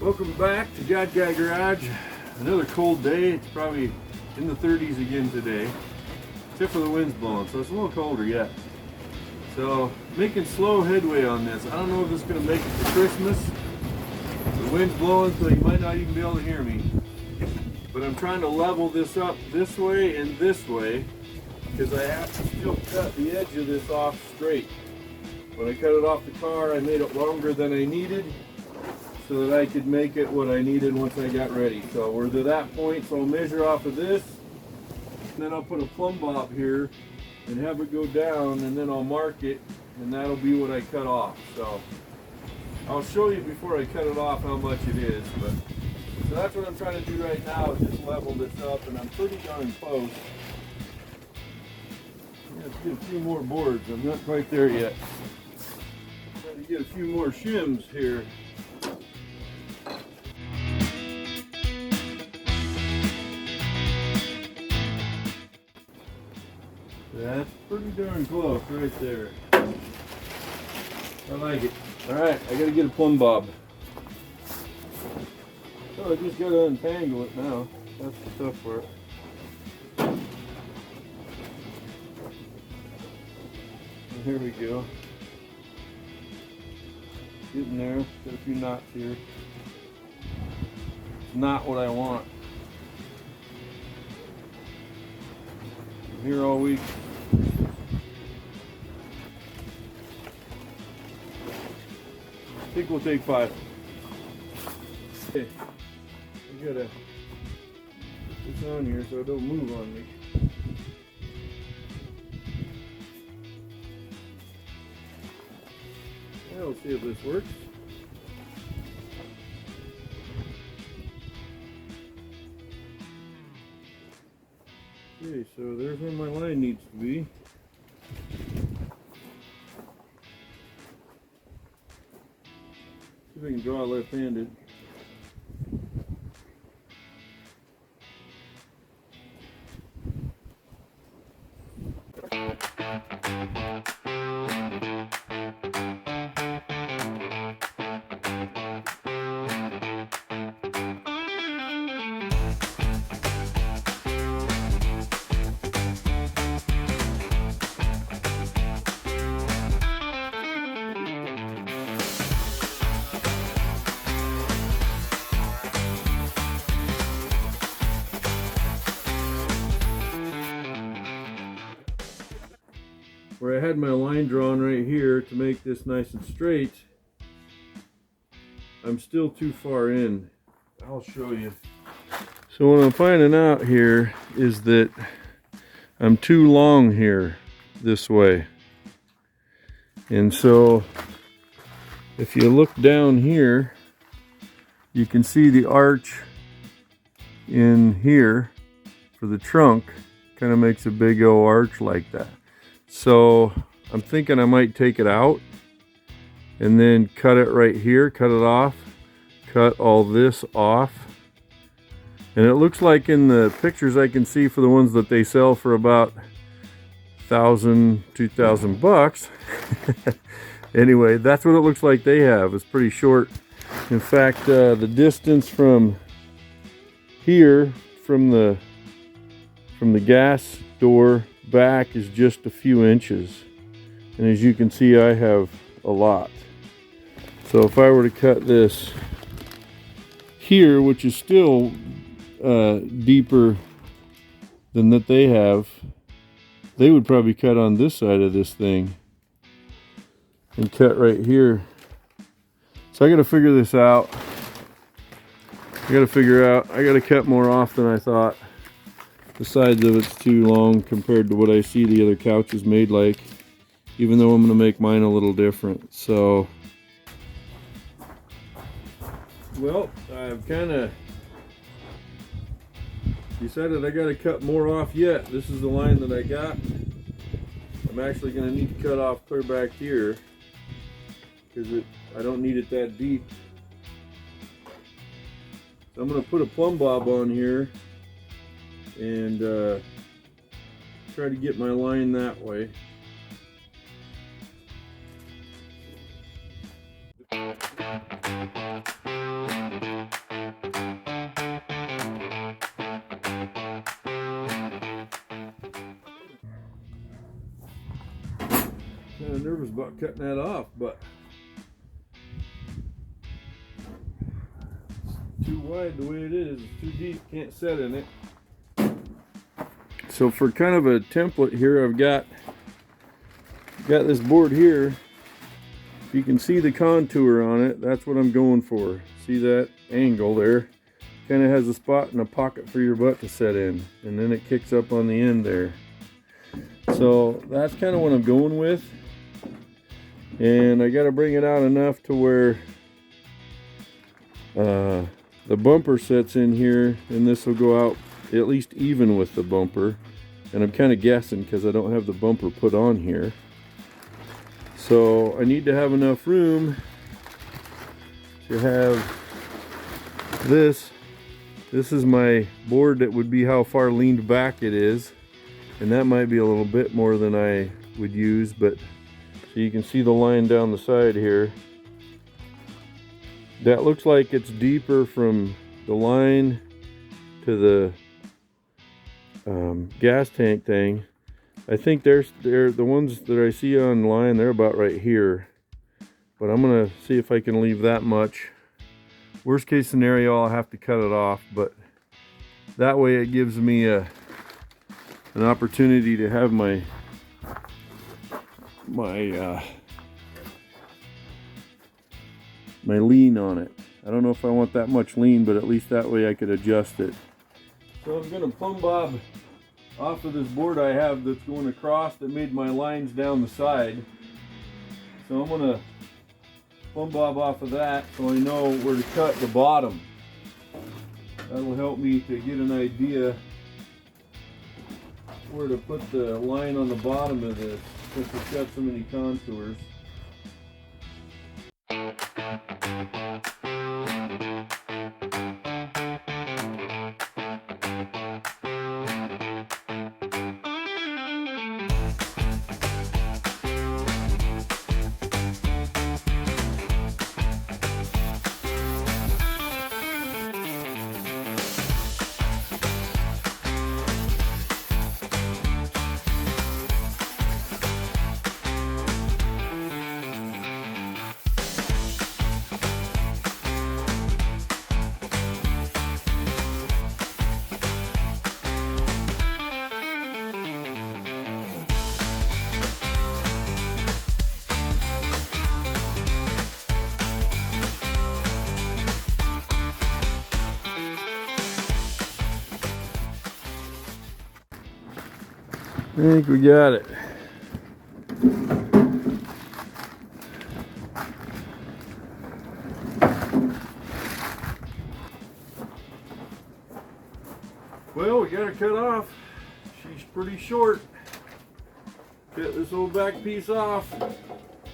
Welcome back to God Guy Garage. Another cold day. It's probably in the 30s again today, except for the wind's blowing, so it's a little colder yet. So making slow headway on this. I don't know if this is going to make it to Christmas. The wind's blowing, so you might not even be able to hear me. But I'm trying to level this up this way and this way, because I have to still cut the edge of this off straight. When I cut it off the car, I made it longer than I needed, so that I could make it what I needed once I got ready. So we're to that point, so I'll measure off of this, and then I'll put a plumb bob here and have it go down, and then I'll mark it, and that'll be what I cut off. So I'll show you before I cut it off how much it is. But so that's what I'm trying to do right now, is just level this up, and I'm pretty darn close. I have to get a few more boards. I'm not quite there yet. Trying to get a few more shims here. That's pretty darn close right there. I like it. Alright, I gotta get a plumb bob. So I just gotta untangle it now. That's the tough part. And here we go. Getting there. Got a few knots here. It's not what I want. I'm here all week. I think we'll take 5. Okay, I gotta put this on here so it don't move on me. We'll see if this works. Okay, so there's where my line needs to be. See if I can draw left-handed. Where I had my line drawn right here to make this nice and straight, I'm still too far in. I'll show you. So what I'm finding out here is that I'm too long here this way. And so if you look down here, you can see the arch in here for the trunk. Kind of makes a big old arch like that. So I'm thinking I might take it out and then cut it right here, cut it off, cut all this off. And it looks like in the pictures I can see for the ones that they sell for about $1,000, $2,000. Anyway, that's what it looks like they have. It's pretty short. In fact, the distance from here, from the gas door back, is just a few inches, and as you can see I have a lot. So if I were to cut this here, which is still deeper than that they have, they would probably cut on this side of this thing and cut right here. So I got to figure this out. I got to cut more off than I thought. The sides of it's too long compared to what I see the other couches made like, even though I'm going to make mine a little different. So, well, I've kind of decided I got to cut more off yet. This is the line that I got. I'm actually going to need to cut off clear back here, because I don't need it that deep. So I'm going to put a plumb bob on here and try to get my line that way. nervous about cutting that off, but it's too wide the way it is. It's too deep, can't set in it. So for kind of a template here, I've got this board here. If you can see the contour on it, that's what I'm going for. See that angle there? Kind of has a spot and a pocket for your butt to set in, and then it kicks up on the end there. So that's kind of what I'm going with, and I got to bring it out enough to where the bumper sets in here, and this will go out at least even with the bumper. And I'm kind of guessing because I don't have the bumper put on here. So I need to have enough room to have this. This is my board that would be how far leaned back it is. And that might be a little bit more than I would use, but so you can see the line down the side here. That looks like it's deeper from the line to the gas tank thing. I think they're the ones that I see online, they're about right here, but I'm gonna see if I can leave that much. Worst case scenario, I'll have to cut it off, but that way it gives me an opportunity to have my lean on it. I don't know if I want that much lean, but at least that way I could adjust it. So I'm gonna plumb bob off of this board I have that's going across that made my lines down the side. So I'm gonna plumb bob off of that so I know where to cut the bottom. That'll help me to get an idea where to put the line on the bottom of this, since it's got so many contours. I think we got it. Well, we got her cut off. She's pretty short. Cut this old back piece off.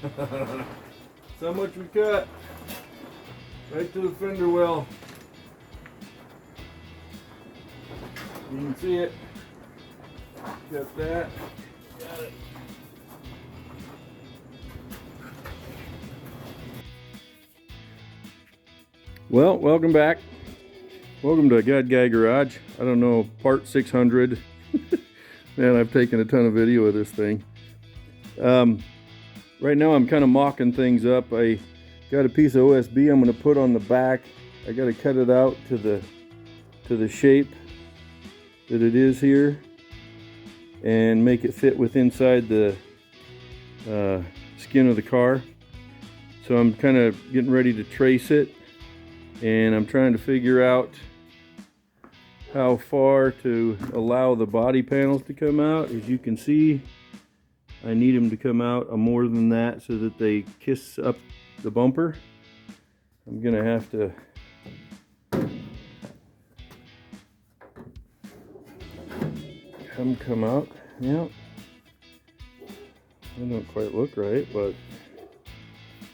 That's how much we cut. Right to the fender well. You can see it. Got that. Got it. Well, welcome back. Welcome to God Guy Garage. I don't know, part 600. Man, I've taken a ton of video of this thing. Right now I'm kind of mocking things up. I got a piece of OSB I'm going to put on the back. I got to cut it out to the shape that it is here, and make it fit with inside the skin of the car. So I'm kind of getting ready to trace it, and I'm trying to figure out how far to allow the body panels to come out. As you can see, I need them to come out more than that so that they kiss up the bumper. I'm gonna have to come out. Yeah, they don't quite look right, but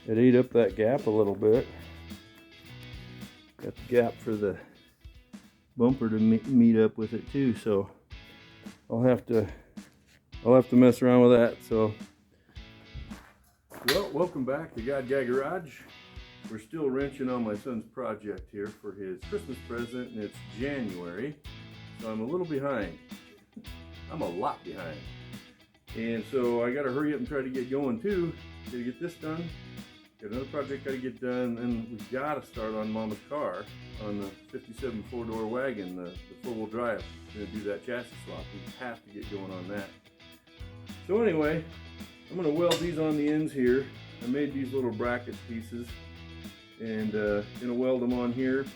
it ate up that gap a little bit. Got the gap for the bumper to meet up with it too, so I'll have to mess around with that. So, well, welcome back to God Guy Garage. We're still wrenching on my son's project here for his Christmas present, and it's January, so I'm a little behind. I'm a lot behind. And so I got to hurry up and try to get going too. Got to get this done. Got another project got to get done, and we got to start on Mama's car, on the 57 four-door wagon, the four-wheel drive. We're going to do that chassis swap. We have to get going on that. So anyway, I'm going to weld these on the ends here. I made these little bracket pieces, and going to weld them on here.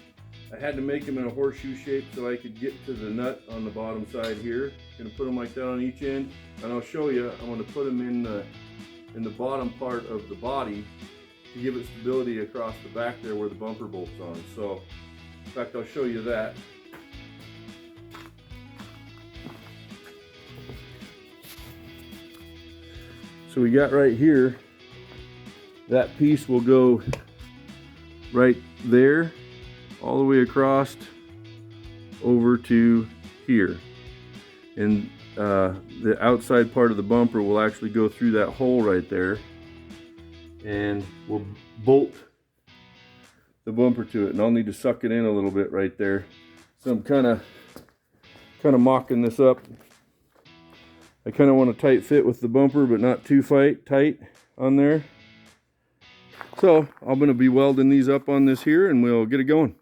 I had to make them in a horseshoe shape so I could get to the nut on the bottom side here. Going to put them like that on each end, and I'll show you. I'm going to put them in the bottom part of the body to give it stability across the back there where the bumper bolts on. So, in fact, I'll show you that. So we got right here, that piece will go right there, all the way across over to here. And the outside part of the bumper will actually go through that hole right there, and we'll bolt the bumper to it. And I'll need to suck it in a little bit right there. So I'm kind of mocking this up. I kind of want a tight fit with the bumper, but not too tight on there. So I'm going to be welding these up on this here, and we'll get it going.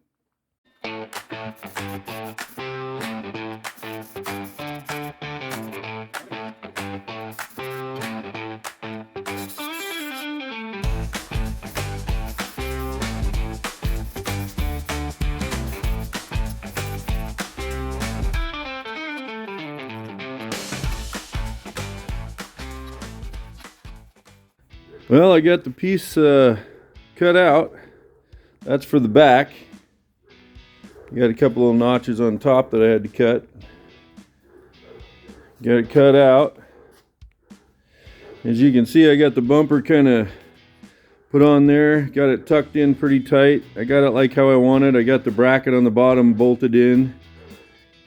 Well, I got the piece cut out. That's for the back. Got a couple little notches on top that I had to cut. Got it cut out. As you can see, I got the bumper kind of put on there. Got it tucked in pretty tight. I got it like how I wanted. I got the bracket on the bottom bolted in,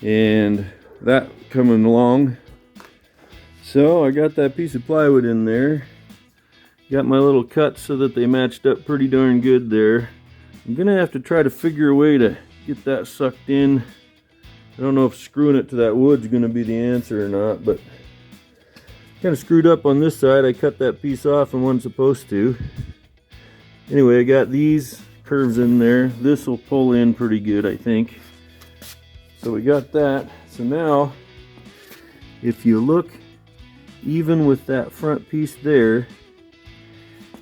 and that coming along. So I got that piece of plywood in there. Got my little cuts so that they matched up pretty darn good there. I'm gonna have to try to figure a way to get that sucked in. I don't know if screwing it to that wood's gonna be the answer or not, but kind of screwed up on this side. I cut that piece off and wasn't supposed to. Anyway, I got these curves in there. This will pull in pretty good, I think. So we got that. So now, if you look even with that front piece there,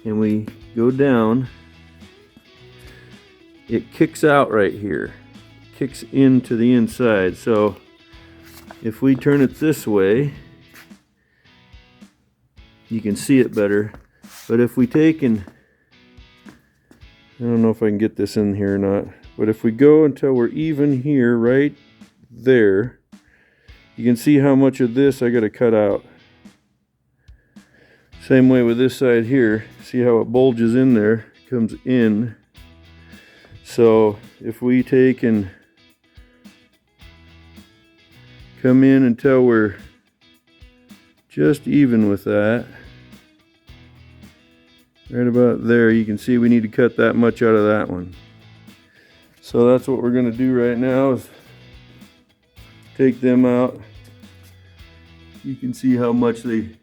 and we go down, it kicks out right here, kicks into the inside. So if we turn it this way, you can see it better. But if we take and, I don't know if I can get this in here or not, but if we go until we're even here, right there, you can see how much of this I got to cut out. Same way with this side here. See how it bulges in there, comes in. So if we take and come in until we're just even with that, right about there, you can see we need to cut that much out of that one. So that's what we're going to do right now, is take them out. You can see how much they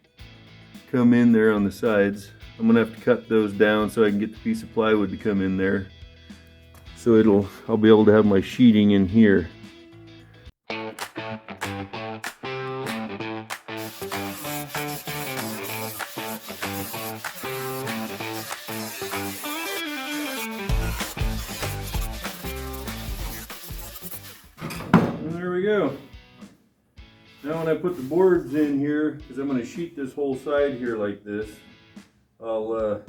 come in there on the sides. I'm gonna have to cut those down so I can get the piece of plywood to come in there. So I'll be able to have my sheeting in here. And there we go. Now when I put the boards in here, because I'm going to sheet this whole side here like this, I'll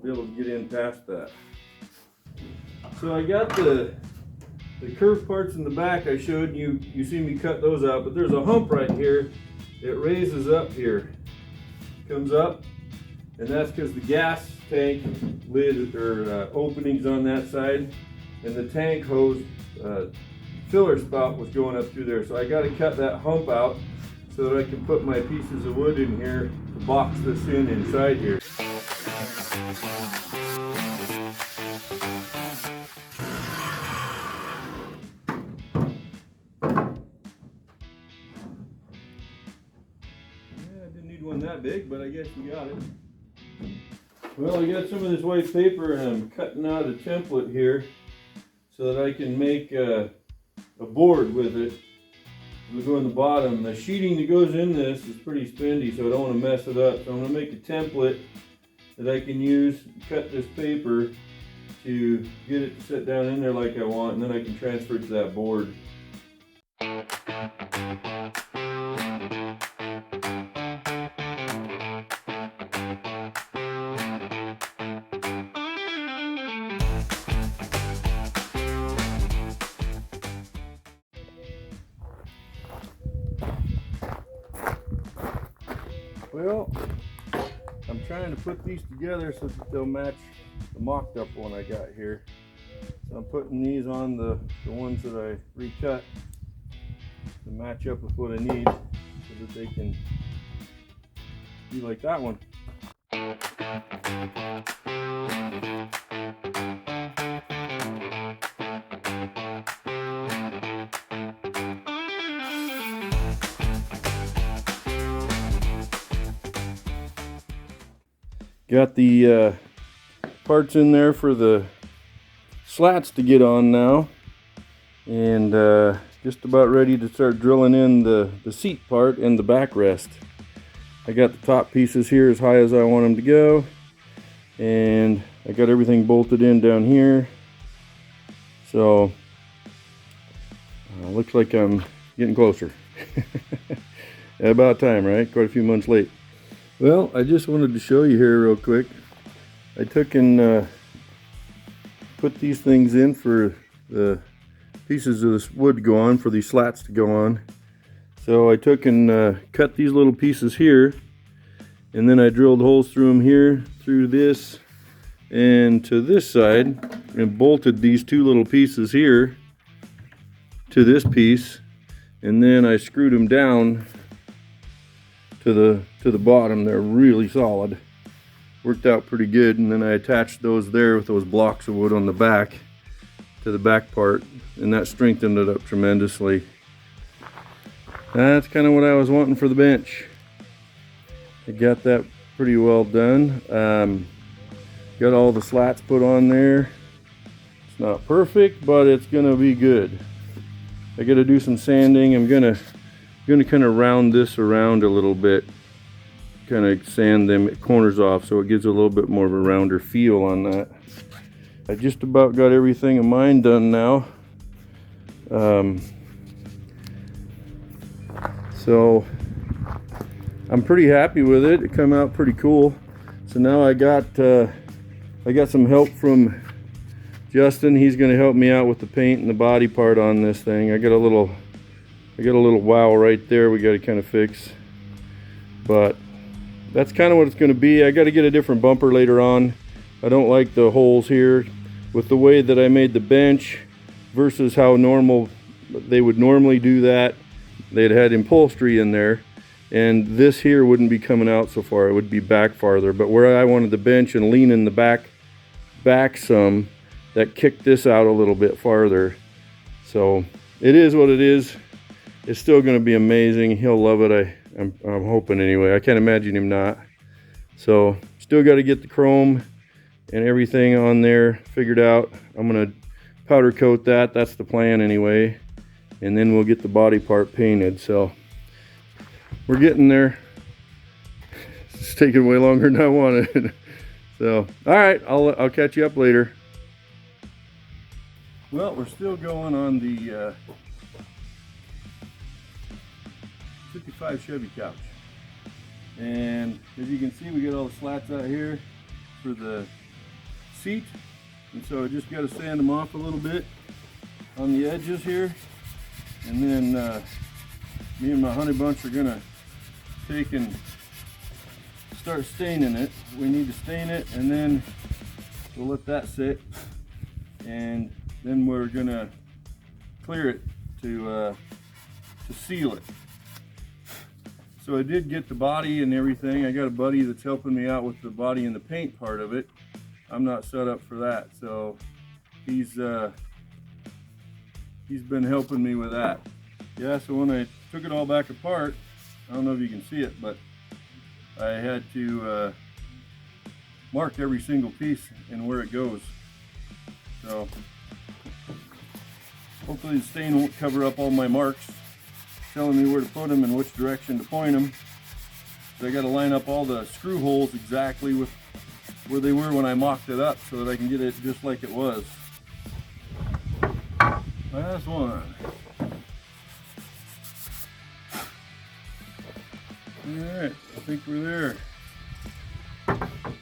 be able to get in past that. So I got the curved parts in the back I showed you. You see me cut those out, but there's a hump right here. It raises up here, comes up, and that's because the gas tank lid or openings on that side, and the tank hose filler spout was going up through there. So I got to cut that hump out so that I can put my pieces of wood in here to box this in inside here. Yeah, I didn't need one that that big, but I guess we got it. Well, I got some of this white paper and I'm cutting out a template here so that I can make a board with it. It'll go in the bottom. The sheeting that goes in this is pretty spendy, so I don't want to mess it up. So I'm going to make a template that I can use, cut this paper to get it to sit down in there like I want, and then I can transfer it to that board. Well, I'm trying to put these together so that they'll match the mocked up one I got here. So I'm putting these on the ones that I recut to match up with what I need so that they can be like that one. Got the parts in there for the slats to get on now, and just about ready to start drilling in the seat part and the backrest. I got the top pieces here as high as I want them to go, and I got everything bolted in down here. So looks like I'm getting closer. About time, right? Quite a few months late. Well, I just wanted to show you here real quick. I took and put these things in for the pieces of this wood to go on, for these slats to go on. So I took and cut these little pieces here, and then I drilled holes through them here, through this, and to this side, and bolted these two little pieces here to this piece, and then I screwed them down to the bottom. They're really solid. Worked out pretty good, and then I attached those there with those blocks of wood on the back to the back part, and that strengthened it up tremendously. That's kind of what I was wanting for the bench. I got that pretty well done. Got all the slats put on there. It's not perfect, but it's gonna be good. I gotta do some sanding. I'm gonna kind of round this around a little bit, kind of sand them corners off so it gives a little bit more of a rounder feel on that. I just about got everything of mine done now. So I'm pretty happy with it. It came out pretty cool. So now I got some help from Justin. He's going to help me out with the paint and the body part on this thing. I got a little wow right there we got to kind of fix, but that's kind of what it's going to be. I got to get a different bumper later on. I don't like the holes here with the way that I made the bench versus how they would normally do that. They'd had upholstery in there, and this here wouldn't be coming out so far. It would be back farther, but where I wanted the bench and lean in the back some, that kicked this out a little bit farther. So it is what it is. It's still going to be amazing. He'll love it. I'm hoping anyway. I can't imagine him not. So still got to get the chrome and everything on there figured out. I'm going to powder coat that. That's the plan anyway. And then we'll get the body part painted. So we're getting there. It's taking way longer than I wanted. So all right, I'll catch you up later. Well, we're still going on the 55 Chevy couch, and as you can see, we got all the slats out here for the seat, and so I just got to sand them off a little bit on the edges here, and then me and my honey bunch are gonna take and start staining it. We need to stain it, and then we'll let that sit, and then we're gonna clear it to seal it. So I did get the body and everything. I got a buddy that's helping me out with the body and the paint part of it. I'm not set up for that, so he's been helping me with that. Yeah, so when I took it all back apart, I don't know if you can see it, but I had to mark every single piece and where it goes. So hopefully the stain won't cover up all my marks, telling me where to put them and which direction to point them. So I got to line up all the screw holes exactly with where they were when I mocked it up so that I can get it just like it was. Last one. Alright, I think we're there.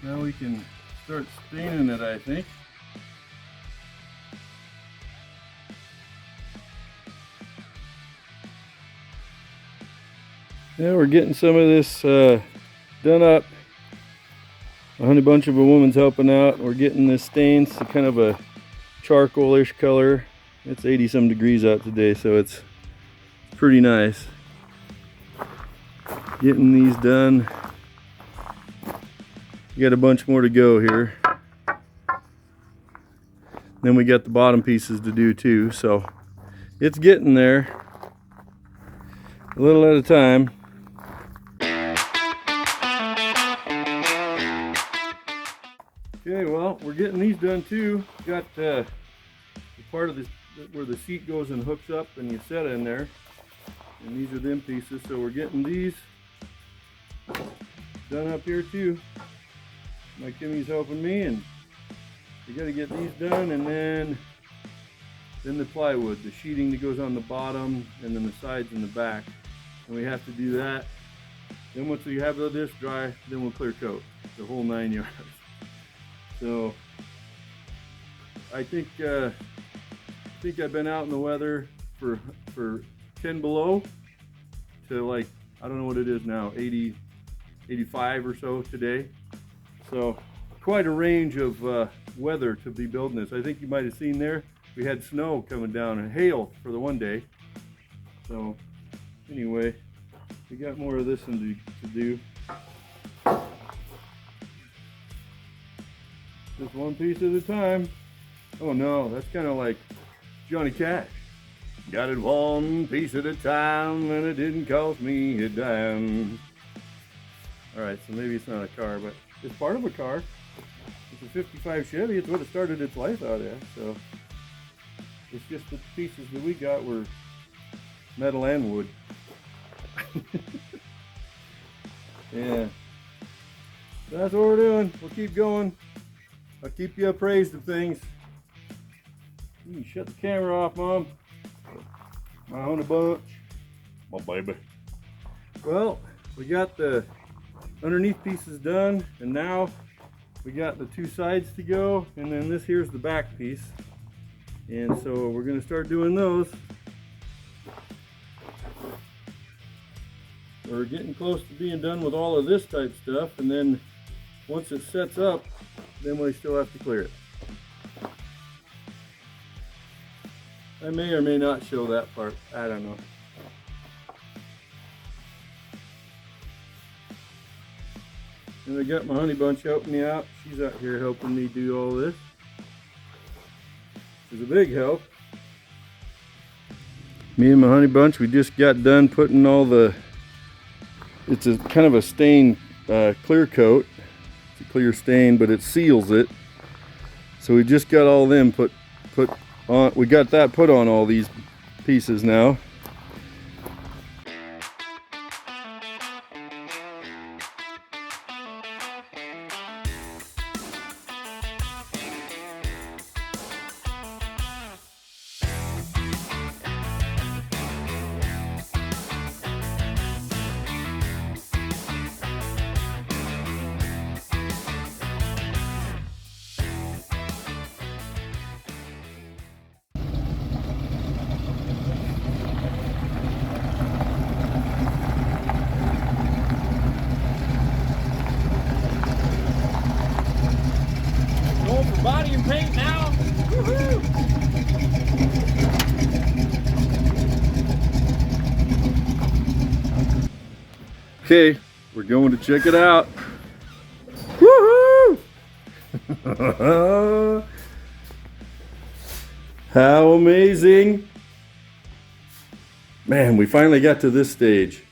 Now we can start staining it, I think. Yeah, we're getting some of this done up. A honey bunch of a woman's helping out. We're getting this stain. It's kind of a charcoalish color. It's 80 some degrees out today, so it's pretty nice. Getting these done. We got a bunch more to go here. Then we got the bottom pieces to do too, so it's getting there. A little at a time. Okay, well, we're getting these done too. Got the part of this where the seat goes and hooks up and you set in there. And these are them pieces, so we're getting these done up here too. My Kimmy's helping me, and we got to get these done, and then the plywood, the sheeting that goes on the bottom, and then the sides and the back. And we have to do that. Then once we have this dry, then we'll clear coat the whole 9 yards. So I think I've been out in the weather for 10 below to, like, I don't know what it is now, 80, 85 or so today. So quite a range of weather to be building this. I think you might have seen there, we had snow coming down and hail for the one day. So anyway, we got more of this to do. Just one piece at a time. Oh no, that's kind of like Johnny Cash. Got it one piece at a time, and it didn't cost me a dime. Alright, so maybe it's not a car, but it's part of a car. It's a 55 Chevy. It's what it started its life out as. So it's just the pieces that we got were metal and wood. Yeah. That's what we're doing. We'll keep going. I'll keep you appraised of things. You can shut the camera off, Mom. My honey bunch. My baby. Well, we got the underneath pieces done, and now we got the two sides to go, and then this here's the back piece. And so we're going to start doing those. We're getting close to being done with all of this type stuff, and then once it sets up, then we still have to clear it. I may or may not show that part. I don't know. And I got my honey bunch helping me out. She's out here helping me do all this. It's a big help. Me and my honey bunch, we just got done putting all the, it's a kind of a stain clear coat. It's a clear stain, but it seals it. So we just got all them put on. We got that put on all these pieces now. Body and paint now. Woohoo! Okay, we're going to check it out. Woohoo! How amazing. Man, we finally got to this stage.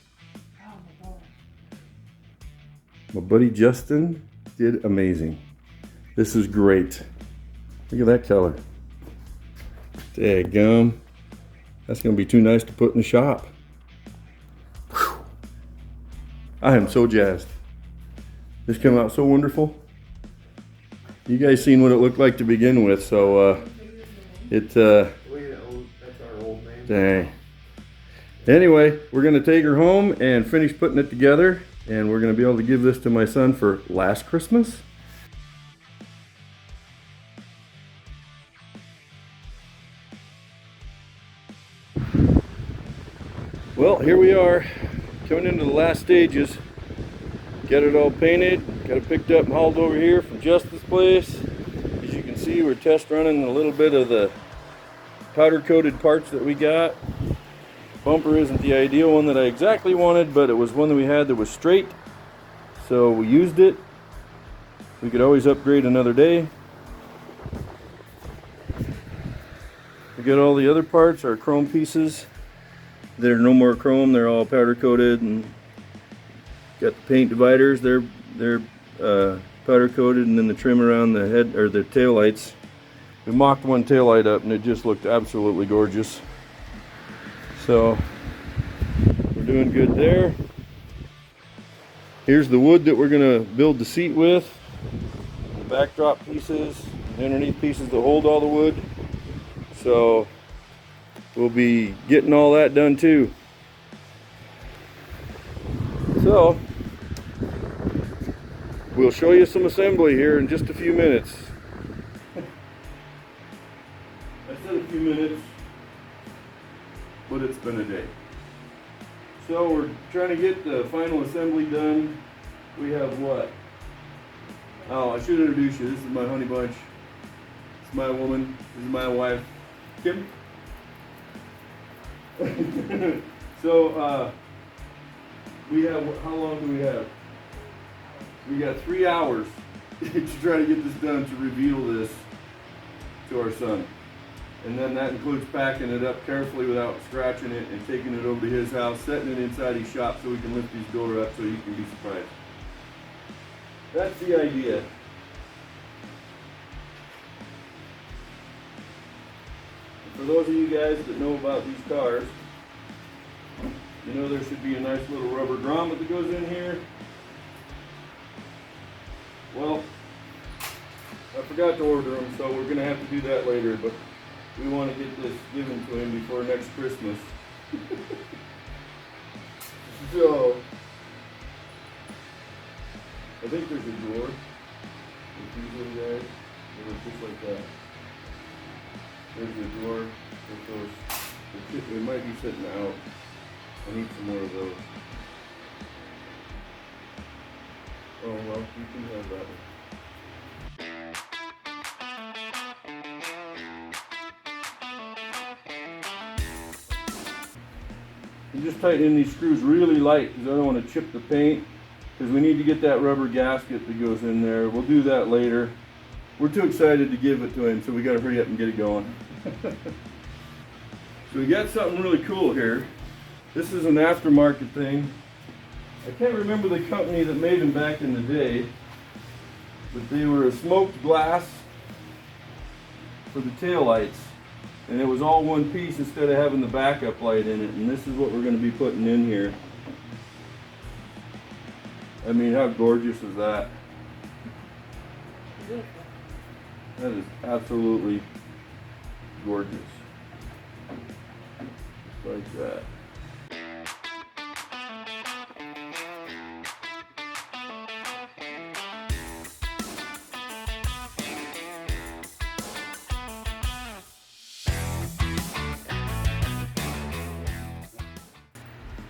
My buddy Justin did amazing. This is great. Look at that color. Daggum. That's gonna be too nice to put in the shop. Whew. I am so jazzed. This came out so wonderful. You guys seen what it looked like to begin with, so that's our old name. Dang. Anyway, we're gonna take her home and finish putting it together, and we're gonna be able to give this to my son for last Christmas. Well, here we are, coming into the last stages. Got it all painted, got it picked up and hauled over here from Justin's place. As you can see, we're test running a little bit of the powder coated parts that we got. Bumper isn't the ideal one that I exactly wanted, but it was one that we had that was straight, so we used it. We could always upgrade another day. We got all the other parts, our chrome pieces. They're no more chrome, they're all powder coated, and got the paint dividers, they're powder coated, and then the trim around the head or the tail lights. We mocked one tail light up and it just looked absolutely gorgeous. So we're doing good there. Here's the wood that we're gonna build the seat with, the backdrop pieces, the underneath pieces that hold all the wood. So we'll be getting all that done too. So we'll show you some assembly here in just a few minutes. I said a few minutes, but it's been a day. So we're trying to get the final assembly done. We have what? Oh, I should introduce you. This is my honey bunch. This is my woman. This is my wife, Kim. So we have, how long do we have? We got 3 hours to try to get this done, to reveal this to our son. And then that includes packing it up carefully without scratching it and taking it over to his house, setting it inside his shop so we can lift his door up so you can be surprised. That's the idea. For those of you guys that know about these cars, you know there should be a nice little rubber grommet that goes in here. Well, I forgot to order them, so we're going to have to do that later, but we want to get this given to him before next Christmas. So, I think there's a door with these little guys. They look just like that. There's the door with those. They might be sitting out. I need some more of those. Oh well, you can have that one. I'm just tightening these screws really light because I don't want to chip the paint, because we need to get that rubber gasket that goes in there. We'll do that later. We're too excited to give it to him, so we got to hurry up and get it going. So we got something really cool here. This is an aftermarket thing. I can't remember the company that made them back in the day, but they were a smoked glass for the tail lights, and it was all one piece instead of having the backup light in it. And this is what we're going to be putting in here. I mean, how gorgeous is that? That is absolutely gorgeous. Like that.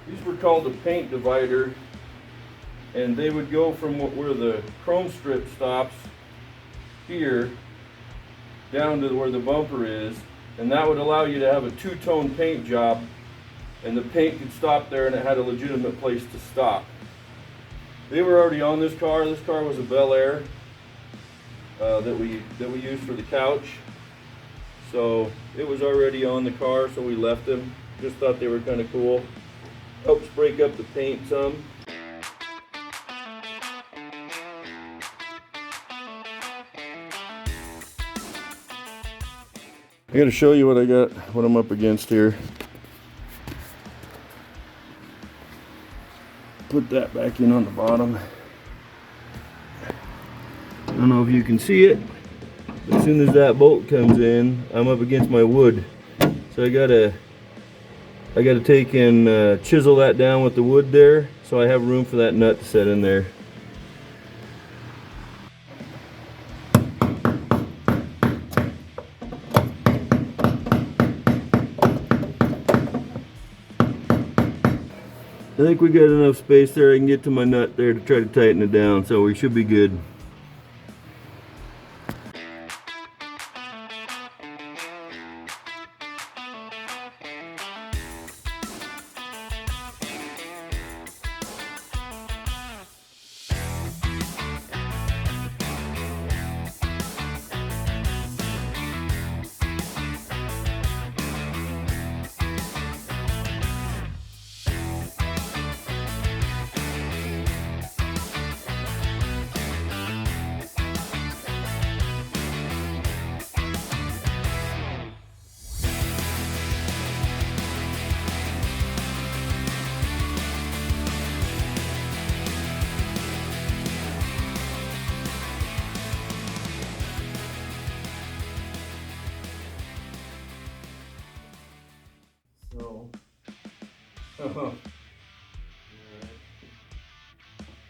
These were called the paint divider, and they would go from where the chrome strip stops here down to where the bumper is, and that would allow you to have a two-tone paint job, and the paint could stop there and it had a legitimate place to stop. They were already on this car. This car was a Bel Air that we used for the couch, so it was already on the car, so we left them. Just thought they were kind of cool. Helps break up the paint some. I gotta show you what I got, what I'm up against here. Put that back in on the bottom. I don't know if you can see it. As soon as that bolt comes in, I'm up against my wood. So I gotta take and chisel that down with the wood there, so I have room for that nut to set in there. I think we got enough space there. I can get to my nut there to try to tighten it down, so we should be good.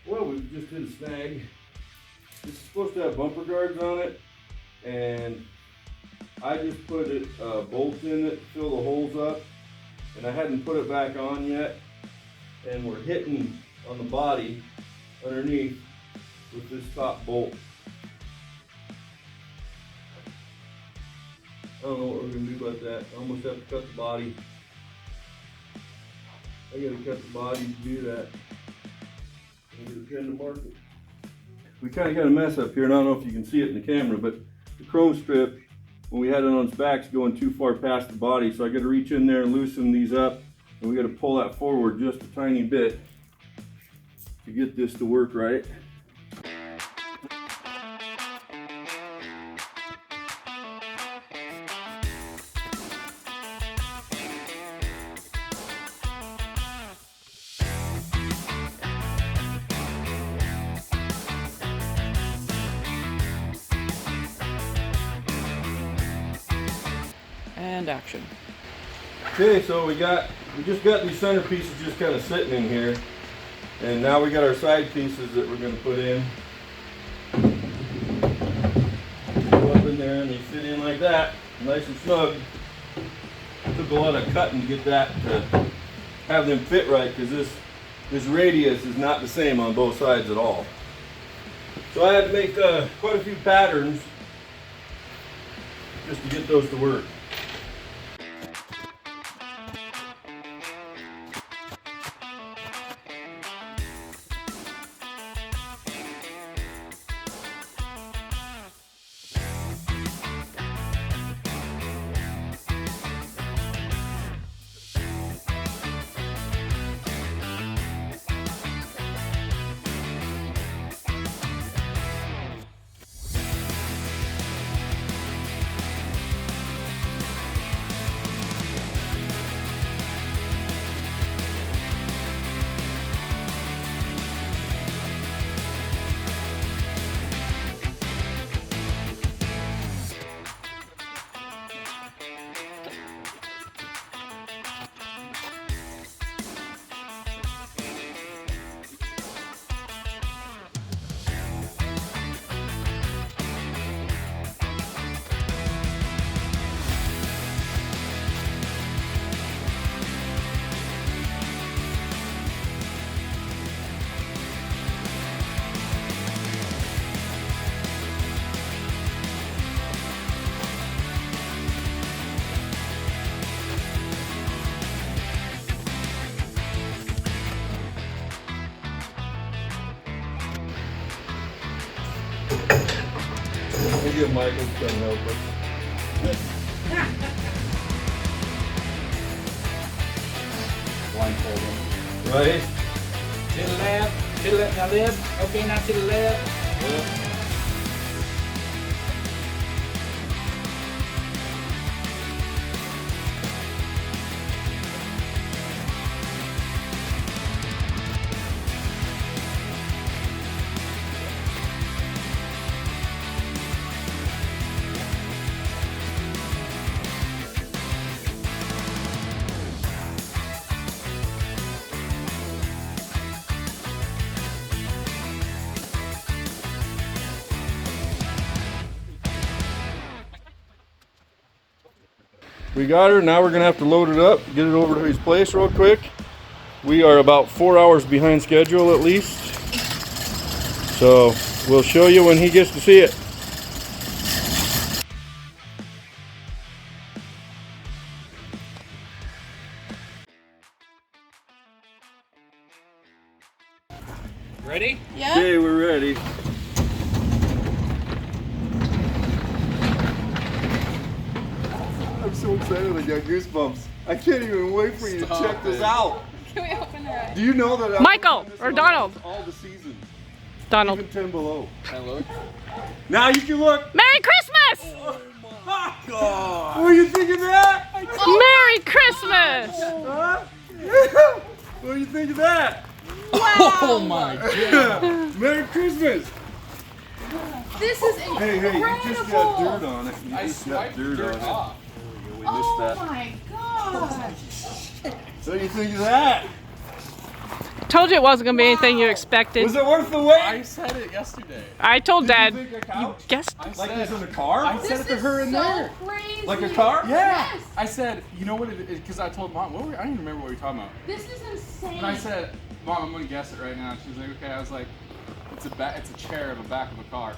Well, we just did a snag. This is supposed to have bumper guards on it, and I just put bolts in it to fill the holes up, and I hadn't put it back on yet, and we're hitting on the body underneath with this top bolt. I don't know what we're going to do about that. I almost have to cut the body. I got to cut the body to do that. And get a pin to mark it. We kind of got a mess up here, and I don't know if you can see it in the camera, but the chrome strip, when we had it on its back, is going too far past the body, so I got to reach in there and loosen these up, and we got to pull that forward just a tiny bit to get this to work right. And action. Okay, so we just got these center pieces just kind of sitting in here, and now we got our side pieces that we're going to put in. Go up in there and they fit in like that, nice and snug. It took a lot of cutting to get that to have them fit right, because this radius is not the same on both sides at all. So I had to make quite a few patterns just to get those to work. Maybe a Michael's gonna help us. Blindfold him. Right? To the left, now left. Okay, now to the left. Yep. We got her. Now we're gonna have to load it up, get it over to his place real quick. We are about 4 hours behind schedule at least. So we'll show you when he gets to see it. Ready? Yeah. Okay, we're ready. I'm so excited, I got goosebumps. I can't even wait for you to check this out. Can we open her? Do you know that Michael or Donald? All the seasons. Donald. Even 10 below. Can I look? Now you can look. Merry Christmas! Oh, God. What do you think of that? Merry Christmas! Huh? What do you think of that? Oh my god. Merry Christmas. This is incredible. Hey, you just got dirt on it. You I just got swiped dirt dirt on off. it. We missed Oh that. my gosh. What do you think of that? Told you it wasn't gonna be anything you expected. Was it worth the wait? I said it yesterday. I told Dad. Did you think a couch? Guessed. I Like said, this in the car? I said it to her in there. Crazy. Like a car? Yeah. Yes. I said, you know what it is? Because I told Mom, I don't even remember what we were talking about. This is insane. But I said, Mom, I'm gonna guess it right now. She was like, okay. I was like, it's a chair of the back of a car.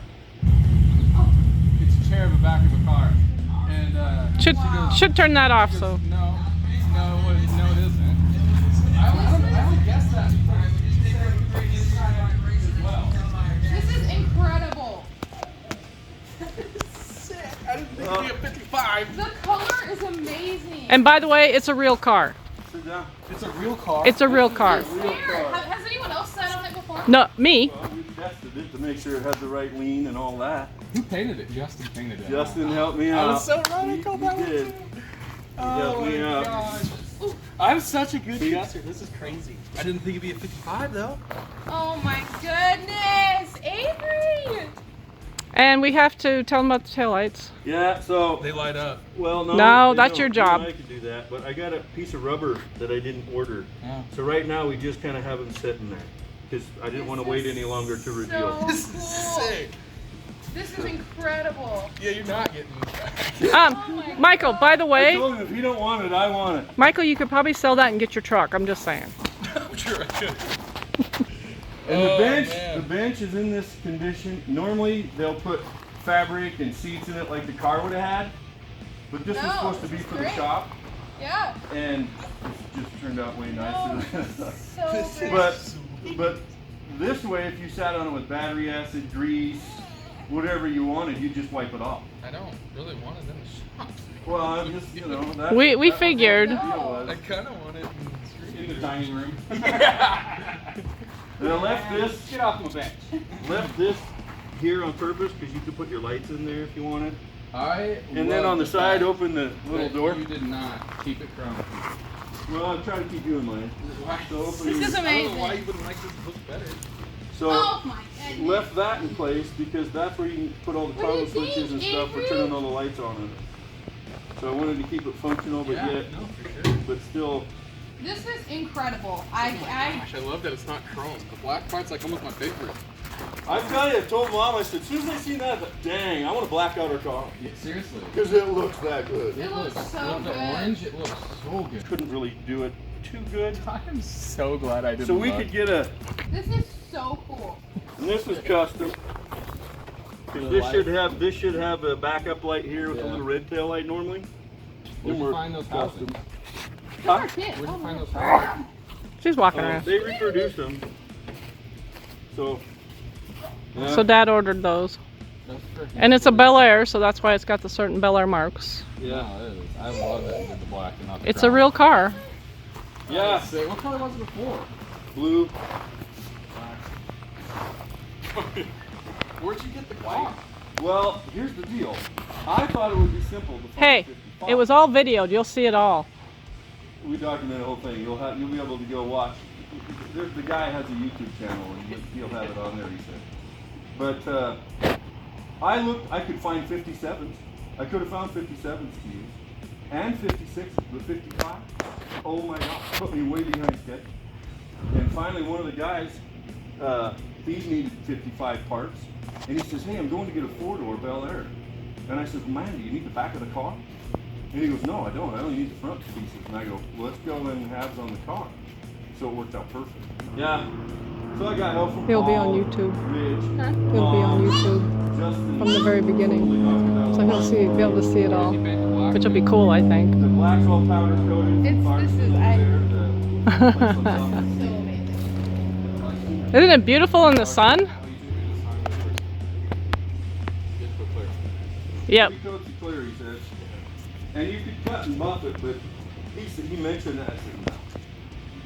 It's a chair of the back of a car. And Should turn that off. she So. goes, no, it isn't. I would guess that because she said it's as well. This is incredible. Sick. I didn't think it'd be a 55. The color is amazing. And by the way, it's a real car. Sit down. It's a real car. It's a real car. Has anyone else sat on it before? No, me. Well, we tested it to make sure it had the right lean and all that. Who painted it? Justin painted it. Justin helped me out. I was so radical. He did. Oh me my out. gosh. I'm such a good guesser. This is crazy. I didn't think it'd be a 55 though. Oh my goodness, Avery! And we have to tell them about the taillights. Yeah, so, They light up. well, No, they that's don't. your job. I could do that, but I got a piece of rubber that I didn't order. Yeah. So right now we just kind of have them sitting there because I didn't want to wait any longer to reveal. So This is cool. sick. This is incredible. Yeah, you're not getting this back. Michael, by the I way, told him if he don't want it, I want it. Michael, you could probably sell that and get your truck. I'm just saying. I'm sure I could. And Oh, the man. bench is in this condition. Normally they'll put fabric and seats in it like the car would have had, but this was No, supposed to this be is for the great. shop, Yeah. and this just turned out way nicer than I thought. So great. But this way, if you sat on it with battery acid, grease, whatever you wanted, you just wipe it off. I don't really want it in the shop. Well, I'm just, you know, that's, We that was what figured. the deal was. I kind of want it In the dining room. And I left this. Get off my bench. Left this here on purpose because you could put your lights in there if you wanted. And then love on the side, fact open the little that door. You did not keep it chrome. Well, I'm trying to keep you in mind. So open This is I don't know amazing. why you wouldn't like this book better. So Oh my goodness. left that in place because that's where you can put all the What do you toggle switches and think, stuff for Avery? turning all the lights on it. So I wanted to keep it functional, but Yeah, yet, no, for sure. but still. This is incredible. Gosh, I love that it's not chrome. The black part's like almost my favorite. I tell you, I told Mom, I said, as soon as I seen that, I thought, dang, I want to black out our car Yeah, seriously. because it looks that good. It looks so The good. orange, it looks so good. Couldn't really do it too good. I'm so glad I didn't. So we look. could get a. This is so cool. And this is custom. 'Cause this should have a backup light here with a Yeah. little red tail light normally. Where'd Then you we're find those custom. housings? Huh? Kid. Where'd Oh you find my those God. housings? She's walking around. They reproduce them. So. Yeah. So Dad ordered those. That's freaking And it's a cool. Bel Air, so that's why it's got the certain Bel Air marks. Yeah. No, it is. I love that you did the black and not the It's a chrome. real car. Yeah. So, what color was it before? Blue. Where'd you get the car? Well, here's the deal. I thought it would be simple to find Hey, 55. it was all videoed. You'll see it all. We documented the whole thing. You'll be able to go watch. The guy has a YouTube channel and he'll have it on there. He said. But I could find 57s. I could have found 57s to use, and 56, but 55. Oh my God! Put me way behind schedule. And finally, one of the guys, he needed 55 parts, and he says, "Hey, I'm going to get a 4-door Bel Air." And I said, "Man, do you need the back of the car?" And he goes, no, I don't. I only need the front pieces. And I go, well, let's go in halves on the car. So it worked out perfect. Yeah. So I got help from He'll be on Paul, YouTube. Rich, He'll be on Mom, YouTube Justin, from the very beginning. totally knocked it out of So the he'll park. be able to see it all, You paint the black. which will be cool, I think. The black's all powder coated. This is Isn't so amazing. Isn't it beautiful in the sun? Yep. He coats it clear, he says. And you could cut and buff it, but he mentioned that. I said, no.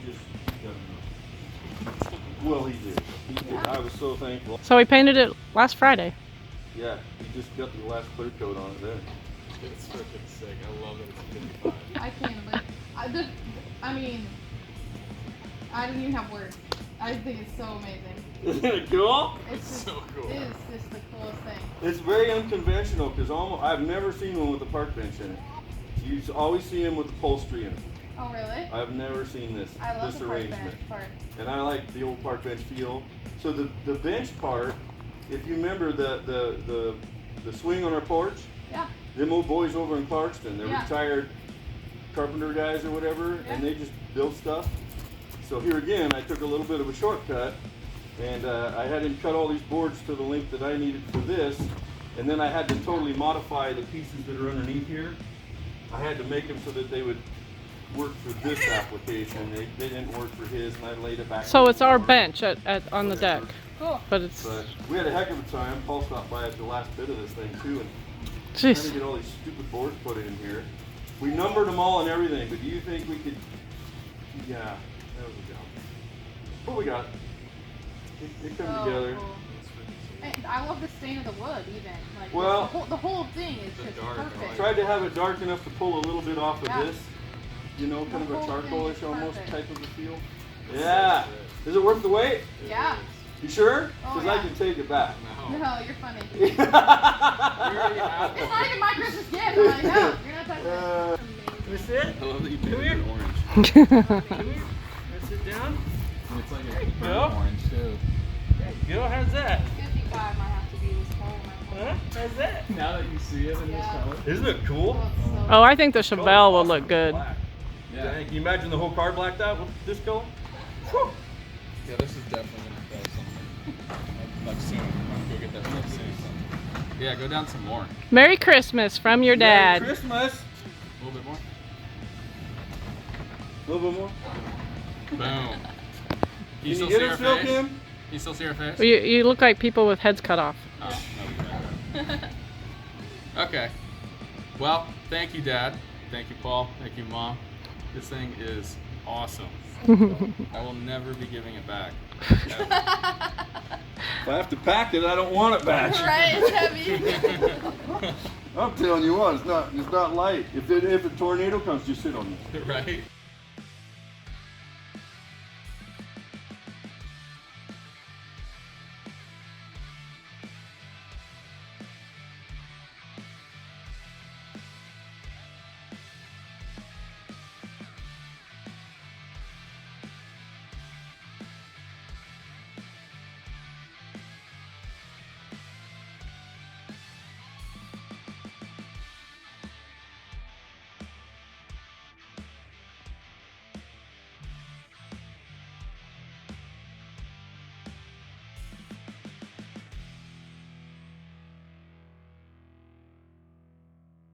You just got to. Well, he did. He did. I was so thankful. So we painted it last Friday. Yeah, he just got the last clear coat on it then. It's freaking sick. I love that it's 55. I can't believe. I mean, I don't even have words. I think it's so amazing. Isn't it cool? It's just, So cool. It is just the coolest thing. It's very unconventional because I've never seen one with a park bench in it. You always see them with upholstery in it. Oh, really? I've never seen this I love this the park arrangement. bench part. And I like the old park bench feel. So the bench part, if you remember the swing on our porch, Yeah. them old boys over in Clarkston, they're Yeah. retired carpenter guys or whatever, Yeah. and they just build stuff. So here again, I took a little bit of a shortcut, and I had him cut all these boards to the length that I needed for this, and then I had to totally modify the pieces that are underneath here. I had to make them so that they would work for this application. They didn't work for his, and I laid it back. So it's our bench on the deck. Cool. But it's, But we had a heck of a time. Paul stopped by at the last bit of this thing too, and trying to jeez. get all these stupid boards put in here. We numbered them all and everything, but do you think we could? Yeah, that was a job. But we got it. It come So together. cool. And I love the stain of the wood, even. Like, Well- the whole thing is The just dark, I like perfect. Tried to have it dark enough to pull a little bit off of Yeah. this. You know, kind of The a whole thing charcoalish is almost perfect. type of a feel. Yeah. Is it worth the wait? Yeah. You sure? Oh, Because I yeah. can take it back. No. No, you're funny. We already have It's it. not even my Christmas gift. I'm like, no, you're not touching it. This it? I love that you painted it orange. Sit down. And it's like a go. burnt orange too. Go. How's that? 55 might have to be this color. How's that? Now that you see it in this Yeah. color. Isn't it cool? So, Oh, I think the Chevelle will look good. Black. Yeah. Can you imagine the whole car blacked out with this color? Whew. Yeah, this is definitely gonna fail something. Like soon. I'm gonna go get that stuff soon. Yeah, go down some more. Merry Christmas from your dad. Merry Christmas. A little bit more. A little bit more. Boom. Can You you still get see it her still, face? Kim? You still see her face? You look like people with heads cut off. Oh, okay. Okay. Well, thank you, Dad. Thank you, Paul. Thank you, Mom. This thing is awesome. I will never be giving it back. Ever. If I have to pack it, I don't want it back. right, it's heavy. I'm telling you what, it's not light. If a tornado comes, just sit on it. Right?